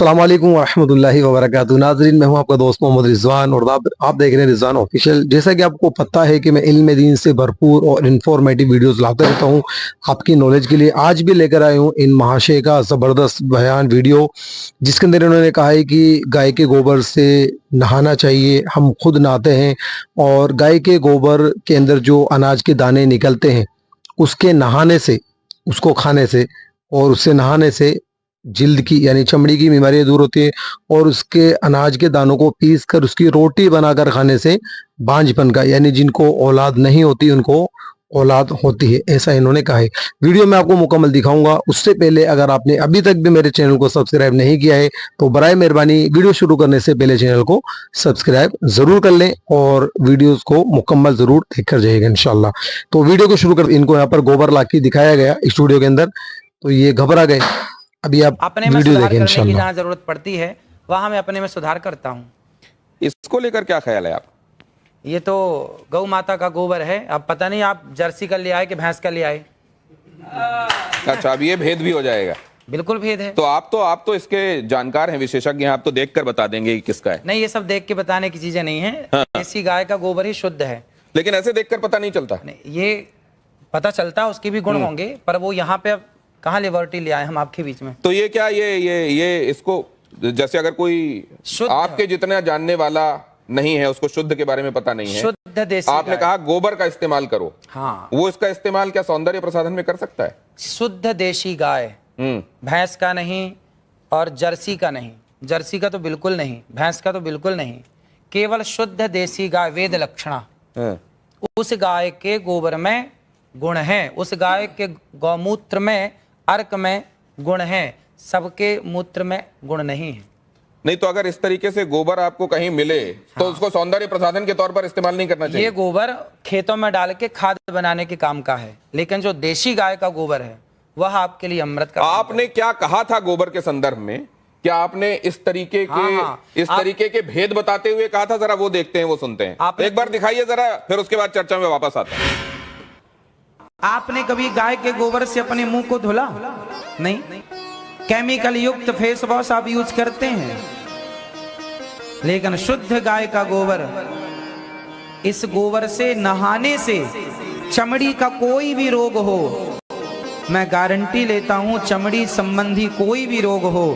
अस्सलाम वालेकुम रहमतुल्लाहि व बरकातुहू। नाज़रीन, मैं हूं आपका दोस्त मोहम्मद रिजवान और आप देख रहे हैं रिजवान ऑफिशियल। जैसा कि आपको पता है कि मैं इल्म दीन से भरपूर और इंफॉर्मेटिव वीडियोस लाता रहता हूं आपकी नॉलेज के लिए। आज भी लेकर आया हूं इन महाशय का ज़बरदस्त बयान वीडियो, जिसके अंदर इन्होंने कहा है कि गाय के गोबर से नहाना चाहिए। हम खुद नहाते हैं और गाय के गोबर के अंदर जो अनाज के दाने निकलते हैं उसके नहाने से, उसको खाने से और उससे नहाने से जिल्द की यानी चमड़ी की बीमारियां दूर होती है। और उसके अनाज के दानों को पीस कर उसकी रोटी बनाकर खाने से बांझपन का यानी जिनको औलाद नहीं होती उनको औलाद होती है, ऐसा इन्होंने कहा है। वीडियो में आपको मुकम्मल दिखाऊंगा। उससे पहले अगर आपने अभी तक भी मेरे चैनल को सब्सक्राइब नहीं किया है तो बराए मेहरबानी वीडियो शुरू करने से पहले चैनल को सब्सक्राइब जरूर कर लें और वीडियोस को मुकम्मल जरूर देखकर जाइएगा इंशाल्लाह। तो वीडियो को शुरू कर, इनको यहाँ पर गोबर ला के दिखाया गया स्टूडियो के अंदर, तो ये घबरा गए। अभी आप अपने में वीडियो सुधार देखें करने की इंशाल्लाह। जहाँ जरूरत पड़ती है वहां मैं अपने में सुधार करता हूँ। इसको लेकर क्या ख्याल है आप? ये तो गौ माता का गोबर है। अब पता नहीं आप जर्सी का ले आए कि भैंस का ले आए। अच्छा, अब ये भेद भी हो जाएगा। बिल्कुल भेद है। तो आप तो इसके जानकार हैं, विशेषज्ञ हैं, आप तो देखकर बता देंगे कि किसका है। नहीं, ये सब देख के बताने की चीजें नहीं है। हाँ। देसी गाय का गोबर ही शुद्ध है। लेकिन ऐसे देखकर पता नहीं चलता। नहीं, ये पता चलता उसके भी गुण होंगे, पर वो यहाँ पे अब कहाँ लिबर्टी ले आए हम आपके बीच में। तो ये क्या ये इसको, जैसे अगर कोई शुद्ध आपके जितना जानने वाला नहीं है, उसको शुद्ध के बारे में पता नहीं है, शुद्ध देसी आपने गाय। कहा गोबर का इस्तेमाल करो। हाँ, वो इसका इस्तेमाल क्या सौंदर्य प्रसाधन में कर सकता है? शुद्ध देशी गाय, भैंस का नहीं और जर्सी का नहीं। जर्सी का तो बिल्कुल नहीं, भैंस का तो बिल्कुल नहीं, केवल शुद्ध देसी गाय वेद लक्षणा। उस गाय के गोबर में गुण है, उस गाय के गौमूत्र में, अर्क में गुण है, सबके मूत्र में गुण नहीं है। नहीं तो अगर इस तरीके से गोबर आपको कहीं मिले तो उसको सौंदर्य प्रसाधन के तौर पर इस्तेमाल नहीं करना चाहिए। ये गोबर खेतों में डाल के खाद बनाने के काम का है, लेकिन जो देशी गाय का गोबर है वह आपके लिए अमृत का। आपने क्या कहा था गोबर के संदर्भ में? क्या आपने इस तरीके के तरीके के भेद बताते हुए कहा था? जरा वो देखते हैं, वो सुनते हैं। एक बार दिखाइए जरा, फिर उसके बाद चर्चा में वापस आता है। आपने कभी गाय के गोबर से अपने मुंह को धुला? नहीं। केमिकल युक्त फेस वॉश आप यूज करते हैं, लेकिन शुद्ध गाय का गोबर, इस गोबर से नहाने से चमड़ी का कोई भी रोग हो, मैं गारंटी लेता हूं, चमड़ी संबंधी कोई भी रोग हो,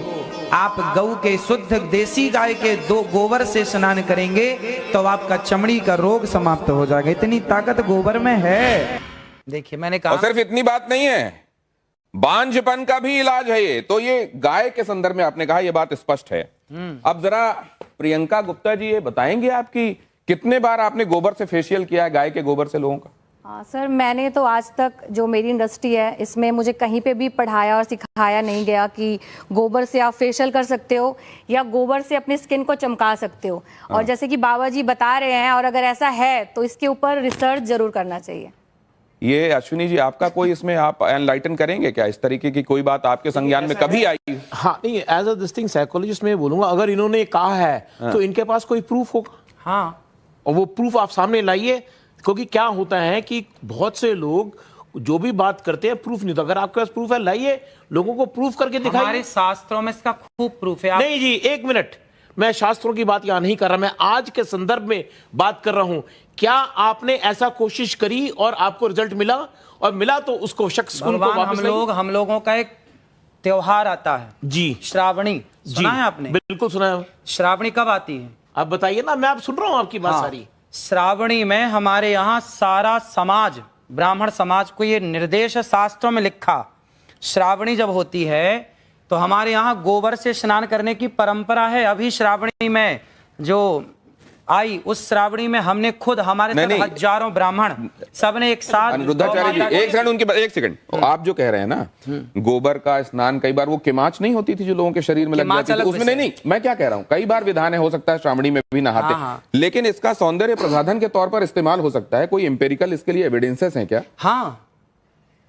आप गऊ के शुद्ध देसी गाय के दो गोबर से स्नान करेंगे तो आपका चमड़ी का रोग समाप्त हो जाएगा। इतनी ताकत गोबर में है। देखिए, मैंने कहा, और सिर्फ इतनी बात नहीं है, बांझपन का भी इलाज है ये। तो ये गाय के संदर्भ में आपने कहा, ये बात स्पष्ट है। अब जरा प्रियंका गुप्ता जी ये बताएंगे आपकी कितने बार आपने गोबर से फेशियल किया है, गाय के गोबर से लोगों का? हाँ सर, मैंने तो आज तक जो मेरी इंडस्ट्री है इसमें मुझे कहीं पे भी पढ़ाया और सिखाया नहीं गया कि गोबर से आप फेशियल कर सकते हो या गोबर से अपनी स्किन को चमका सकते हो। और जैसे कि बाबा जी बता रहे हैं, और अगर ऐसा है तो इसके ऊपर रिसर्च जरूर करना चाहिए। ये अश्विनी जी, आपका कोई इसमें आप एनलाइटन करेंगे क्या? इस तरीके की कोई बात आपके संज्ञान में कभी आई? हाँ, नहीं, as a this thing psychologist मैं बोलूंगा, अगर इन्होंने कहा है तो इनके पास कोई प्रूफ होगा। हाँ, और वो प्रूफ आप सामने लाइए, क्योंकि क्या होता है कि बहुत से लोग जो भी बात करते हैं प्रूफ नहीं। तो अगर आपके पास प्रूफ है, लाइए, लोगों को प्रूफ करके दिखाइए। हमारे शास्त्रों में इसका खूब प्रूफ है। नहीं जी, एक मिनट, मैं शास्त्रों की बात यहां नहीं कर रहा, मैं आज के संदर्भ में बात कर रहा हूं। क्या आपने ऐसा कोशिश करी और आपको रिजल्ट मिला? और मिला तो उसको शख्स को वापस हम लोगों का एक त्योहार आता है जी, श्रावणी। सुना है आपने? बिल्कुल सुना है। श्रावणी कब आती है? आप बताइए ना, मैं आप सुन रहा हूं आपकी बात सारी। श्रावणी में हमारे यहाँ सारा समाज, ब्राह्मण समाज को ये निर्देश शास्त्रों में लिखा, श्रावणी जब होती है तो हमारे यहाँ गोबर से स्नान करने की परंपरा है। अभी श्रावणी में जो आई, उस श्रावणी में हमने खुद, हमारे साथ हजारों ब्राह्मण सबने एक साथ। अनिरुद्धाचार्य जी, एक सेकंड, आप जो कह रहे हैं ना, गोबर का स्नान, कई बार वो किमाच नहीं होती थी जो लोगों के शरीर में लग जाती थी, उसमें नहीं, मैं क्या कह रहा हूँ, कई बार विधान है, हो सकता है श्रावणी में भी नहाते, लेकिन इसका सौंदर्य प्रसाधन के तौर पर इस्तेमाल हो सकता है। कोई एम्पेरिकल इसके लिए एविडेंसेस हैं क्या? हाँ,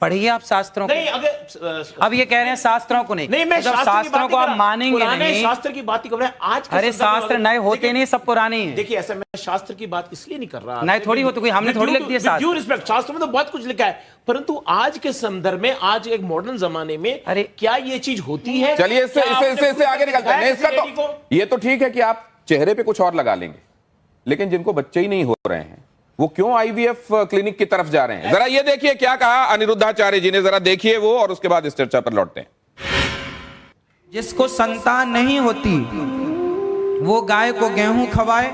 पढ़िए आप शास्त्रों को। नहीं, अगर अब ये कह रहे हैं शास्त्रों को नहीं, नहीं, मैं जब शास्त्रों को आप मानेंगे पुराने नहीं, शास्त्र की बात ही कर रहा हूं। आज के अरे संदर्भ में शास्त्र नए होते देखिए- नहीं, सब पुराने ही हैं। देखिए ऐसा मैं शास्त्र की बात इसलिए नहीं कर रहा, नए थोड़ी होते, कोई हमने थोड़ी लिख दिए शास्त्र। रिस्पेक्ट, शास्त्र में तो बहुत कुछ लिखा है, परंतु आज के संदर्भ में, आज एक मॉडर्न जमाने में अरे क्या ये चीज होती है? चलिए इससे क्या आपने इससे इससे आगे निकलते हैं। नहीं, इसका किसी लेडी तो ये तो ठीक है कि आप चेहरे पे कुछ और लगा लेंगे, लेकिन जिनको बच्चे ही नहीं हो रहे हैं वो क्यों आईवीएफ क्लिनिक की तरफ जा रहे हैं? जरा ये देखिए क्या कहा अनिरुद्धाचार्य जी ने, जरा देखिए वो, और उसके बाद इस चर्चा पर लौटते हैं। जिसको संतान नहीं होती वो गाय को गेहूं खवाए,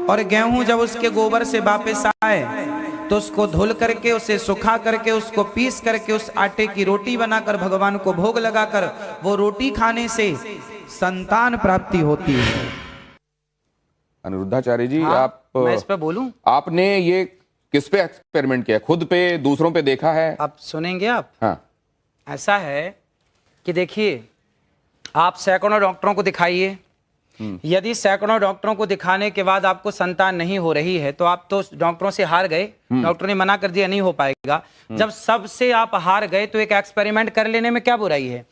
और गेहूं जब उसके गोबर से वापस आए तो उसको धुल करके, उसे सुखा करके, उसको पीस करके उस आटे की रोटी बनाकर भगवान को भोग लगाकर वो रोटी खाने से संतान प्राप्ति होती है। अनिरुद्धाचार्य जी, हाँ, आप मैं इस पे बोलूं? आपने ये किस पे एक्सपेरिमेंट किया? खुद पे, दूसरों पे देखा है? आप सुनेंगे आप? हाँ। ऐसा है कि देखिए, आप सैकड़ों डॉक्टरों को दिखाइए, यदि सैकड़ों डॉक्टरों को दिखाने के बाद आपको संतान नहीं हो रही है तो आप तो डॉक्टरों से हार गए, डॉक्टर ने मना कर दिया नहीं हो पाएगा। जब सबसे आप हार गए तो एक एक्सपेरिमेंट कर लेने में क्या बुराई है?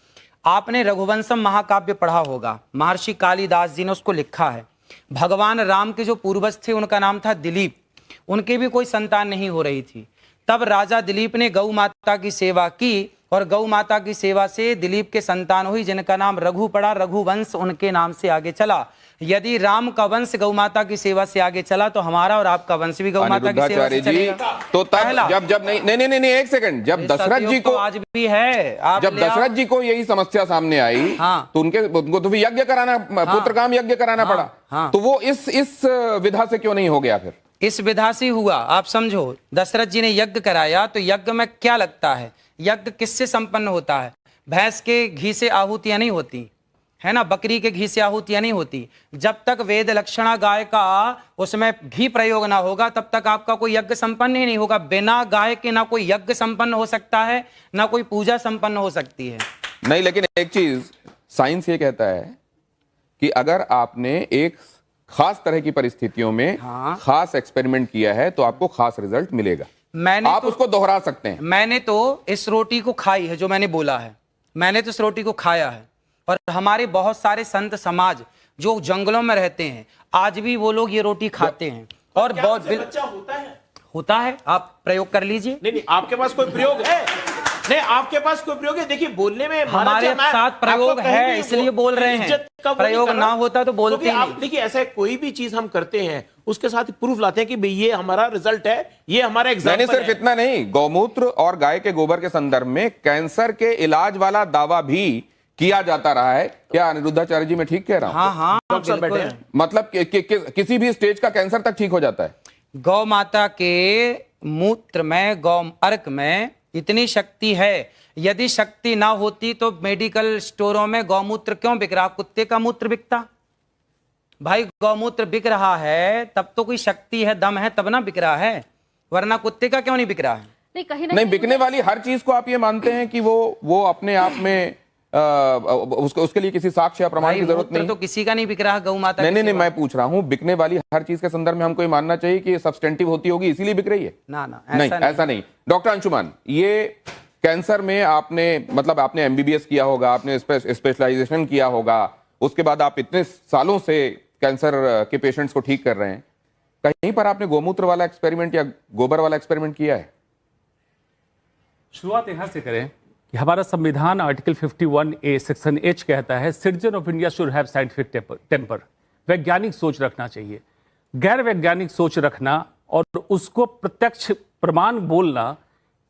आपने रघुवंशम महाकाव्य पढ़ा होगा, महर्षि कालिदास जी ने उसको लिखा है। भगवान राम के जो पूर्वज थे उनका नाम था दिलीप, उनके भी कोई संतान नहीं हो रही थी। तब राजा दिलीप ने गौ माता की सेवा की और गौ माता की सेवा से दिलीप के संतान हुई जिनका नाम रघु पड़ा, रघुवंश उनके नाम से आगे चला। यदि राम का वंश गौ माता की सेवा से आगे चला तो हमारा और आपका वंश भी गौ माता की सेवा से चलेगा। तो तब जब नहीं एक सेकंड, जब दशरथ जी को, आज भी है, आप जब दशरथ जी को यही समस्या सामने आई, हाँ, तो उनको तो भी यज्ञ कराना, पुत्र काम यज्ञ कराना पड़ा, हाँ, तो वो इस विधा से क्यों नहीं हो गया? फिर इस विधा से हुआ। आप समझो, दशरथ जी ने यज्ञ कराया तो यज्ञ में क्या लगता है? यज्ञ किससे संपन्न होता है? भैंस के घी से आहुतियां नहीं होती है ना, बकरी के घी से आहुतियां नहीं होती। जब तक वेद लक्षणा गाय का उसमें घी प्रयोग ना होगा तब तक आपका कोई यज्ञ संपन्न ही नहीं होगा। बिना गाय के ना कोई यज्ञ संपन्न हो सकता है, ना कोई पूजा संपन्न हो सकती है। नहीं, लेकिन एक चीज साइंस ये कहता है कि अगर आपने एक खास तरह की परिस्थितियों में खास एक्सपेरिमेंट किया है तो आपको खास रिजल्ट मिलेगा। आप उसको दोहरा सकते हैं। मैंने तो इस रोटी को खाई है, जो मैंने बोला है, मैंने तो इस रोटी को खाया है। और हमारे बहुत सारे संत समाज जो जंगलों में रहते हैं आज भी वो लोग ये रोटी खाते हैं। और बहुत बच्चा होता है, आप प्रयोग कर लीजिए। नहीं, आपके पास कोई प्रयोग है? नहीं, आपके पास कोई प्रयोग है? देखिए, बोलने में हमारे साथ प्रयोग है इसलिए बोल रहे हैं, प्रयोग ना होता तो बोलते नहीं। देखिए, ऐसा कोई भी चीज हम करते हैं उसके साथ प्रूफ लाते हैं कि भाई ये हमारा रिजल्ट है, ये हमारा एग्जाम्पल है। सिर्फ इतना नहीं, गौमूत्र और गाय के गोबर के संदर्भ में कैंसर के इलाज वाला दावा भी किया जाता रहा है। क्या अनिरुद्धाचार्य जी मैं ठीक कह रहा हूं? हाँ हाँ, मतलब किसी भी स्टेज का कैंसर तक ठीक हो जाता है। गौ माता के मूत्र में, गौ अर्क में इतनी शक्ति है, यदि शक्ति ना होती तो मेडिकल स्टोरों में गौमूत्र क्यों बिक रहा? कुत्ते का मूत्र बिकता भाई, गौमूत्र बिक रहा है तब तो कोई शक्ति है, दम है, तब ना बिक रहा है, वरना कुत्ते का क्यों नहीं बिक रहा है? नहीं, कहीं नहीं, बिकने वाली हर चीज को आप ये मानते हैं कि वो अपने आप में उसके लिए किसी साक्ष्य या प्रमाण की जरूरत नहीं? तो किसी का नहीं बिक रहा गौ माता। नहीं, मैं पूछ रहा हूं, बिकने वाली हर चीज के संदर्भ में हमको ये मानना चाहिए कि सब्सटेंटिव होती होगी इसीलिए बिक रही है? ना, ऐसा नहीं। डॉक्टर अंशुमान, ये कैंसर में आपने एमबीबीएस किया होगा, आपने स्पेशलाइजेशन किया होगा, उसके बाद आप इतने सालों से कैंसर के पेशेंट्स को ठीक कर रहे हैं, कहीं पर आपने गोमूत्र वाला एक्सपेरिमेंट या गोबर वाला एक्सपेरिमेंट किया है? शुरुआत यहां से करें कि हमारा संविधान आर्टिकल 51A सेक्शन H कहता है citizen of India should have scientific temper. वैज्ञानिक सोच रखना चाहिए। गैर वैज्ञानिक सोच रखना और उसको प्रत्यक्ष प्रमाण बोलना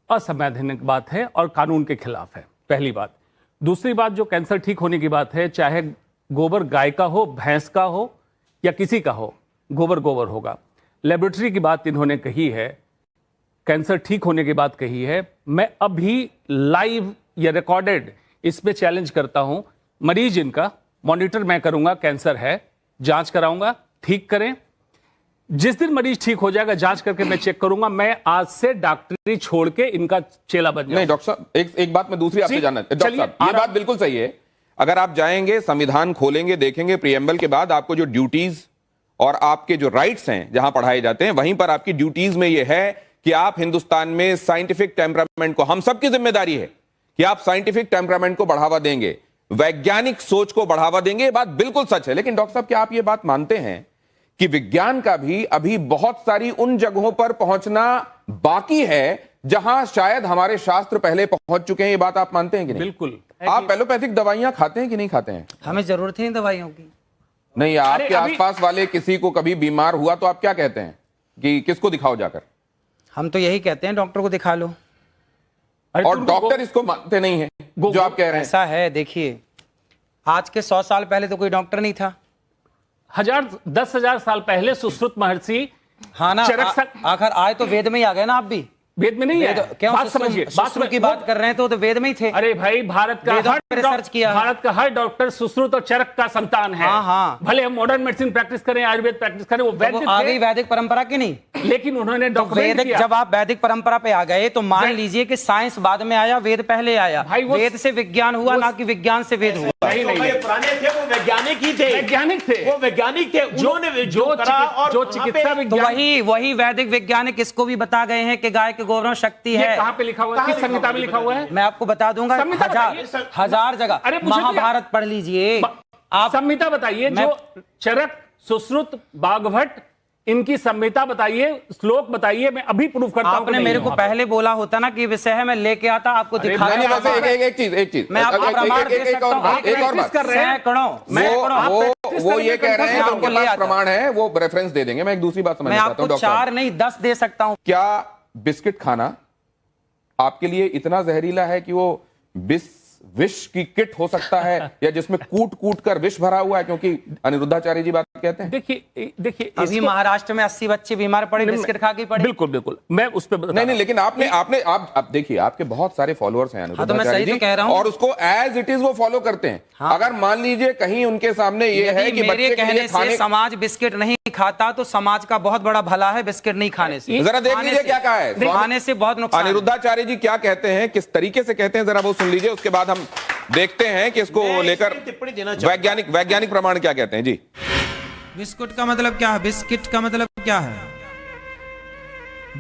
असंवैधानिक बात है और कानून के खिलाफ है, पहली बात। दूसरी बात, जो कैंसर ठीक होने की बात है, चाहे गोबर गाय का हो, भैंस का हो या किसी का हो, गोबर होगा। लेबोरेटरी की बात इन्होंने कही है, कैंसर ठीक होने की बात कही है। मैं अभी लाइव या रिकॉर्डेड इसमें चैलेंज करता हूं, मरीज इनका मॉनिटर मैं करूंगा, कैंसर है, जांच कराऊंगा, ठीक करें। जिस दिन मरीज ठीक हो जाएगा जांच करके मैं चेक करूंगा, मैं आज से डॉक्टरी छोड़ के इनका चेला बन जाऊंगा। नहीं डॉक्टर साहब, एक बात मैं दूसरी आपसे जानना, डॉक्टर साहब ये बात बिल्कुल सही है। अगर आप जाएंगे, संविधान खोलेंगे, देखेंगे प्रीएम्बल के बाद आपको जो ड्यूटीज और आपके जो राइट्स हैं जहां पढ़ाए जाते हैं, वहीं पर आपकी ड्यूटीज में यह है कि आप हिंदुस्तान में साइंटिफिक टेम्परामेंट को, हम सबकी जिम्मेदारी है कि आप साइंटिफिक टेम्परामेंट को बढ़ावा देंगे, वैज्ञानिक सोच को बढ़ावा देंगे। ये बात बिल्कुल सच है। लेकिन डॉक्टर साहब, क्या आप ये बात मानते हैं कि विज्ञान का भी अभी बहुत सारी उन जगहों पर पहुंचना बाकी है जहां शायद हमारे शास्त्र पहले पहुंच चुके हैं? ये बात आप मानते हैं कि नहीं? बिल्कुल। आप एलोपैथिक दवाइयां खाते हैं कि नहीं खाते हैं? हमें जरूरत है दवाइयों की। नहीं, आपके आसपास वाले किसी को कभी बीमार हुआ तो आप क्या कहते हैं कि किसको दिखाओ जाकर? हम तो यही कहते हैं, डॉक्टर को दिखा लो। और डॉक्टर इसको मानते नहीं है जो आप कह रहे हैं। ऐसा है, देखिए, आज के 100 साल पहले तो कोई डॉक्टर नहीं था। 10,000 साल पहले सुश्रुत महर्षि, हाँ ना, आखिर आए तो वेद में ही आ गए ना। आप भी वेद में नहीं है, क्यों? बात समझिए, बात की बात कर रहे हैं तो वेद में ही थे। अरे भाई, भारत का हर डॉक्टर सुश्रुत और चरक का संतान है। हाँ हाँ, भले हम मॉडर्न मेडिसिन प्रैक्टिस करें, आयुर्वेद प्रैक्टिस करें, वो वैदिक आ गई वैदिक परंपरा की नहीं, लेकिन उन्होंने वैदिक, जब आप वैदिक परंपरा पे आ गए तो मान लीजिए कि साइंस बाद में आया, वेद पहले आया। वेद से विज्ञान हुआ, ना कि विज्ञान से वेद हुआ। नहीं, पुराने थे वो वैज्ञानिक ही थे, वो वैज्ञानिक थे। उन्होंने जो चिकित्सा विज्ञान, वही वैदिक वैज्ञानिक इसको भी बता गए हैं कि गाय के गोबर में शक्ति है। कहां पे लिखा हुआ है? किस संहिता में लिखा हुआ है? मैं आपको बता दूंगा, हजार जगह। महाभारत पढ़ लीजिए आप। संहिता बताइए, जो चरक, सुश्रुत, बागभट्ट, इनकी संहिता बताइए, श्लोक बताइए, मैं अभी प्रूफ करता हूं। आपने मेरे को पहले बोला होता ना कि विषय है, मैं लेके आता, आपको दिखाया। एक चीज मैं आपको प्रमाण दे सकता हूं। एक और बात, वो ये कह रहे हैं कि उनके पास प्रमाण है, वो रेफरेंस दे देंगे। मैं एक दूसरी बात समझना चाहता हूं। 4 नहीं 10 दे सकता हूं। क्या बिस्किट खाना आपके लिए इतना जहरीला है कि वो विष की किट हो सकता है, या जिसमें कूट कूट कर विष भरा हुआ है? क्योंकि अनिरुद्धाचार्य जी बात कहते हैं। देखिए अभी महाराष्ट्र में 80 बच्चे बीमार पड़े बिस्किट खा के पड़े। बिल्कुल मैं उस पर नहीं, लेकिन आप देखिए, आपके बहुत सारे फॉलोअर्स हैं अनिरुद्धाचार्य जी, और उसको एज इट इज वो फॉलो करते हैं। अगर मान लीजिए कहीं उनके सामने ये है कि मेरे कहने से समाज बिस्किट नहीं खाता तो समाज का बहुत बड़ा भला है बिस्किट नहीं खाने से। जरा देख लीजिए क्या कहा है, खाने से बहुत नुकसान। अनिरुद्धाचार्य जी क्या कहते हैं, किस तरीके से कहते हैं, जरा वो सुन लीजिए। उसके बाद हम देखते हैं कि इसको लेकर वैज्ञानिक प्रमाण क्या कहते हैं। जी, बिस्कुट का मतलब क्या है? बिस्किट का मतलब क्या है?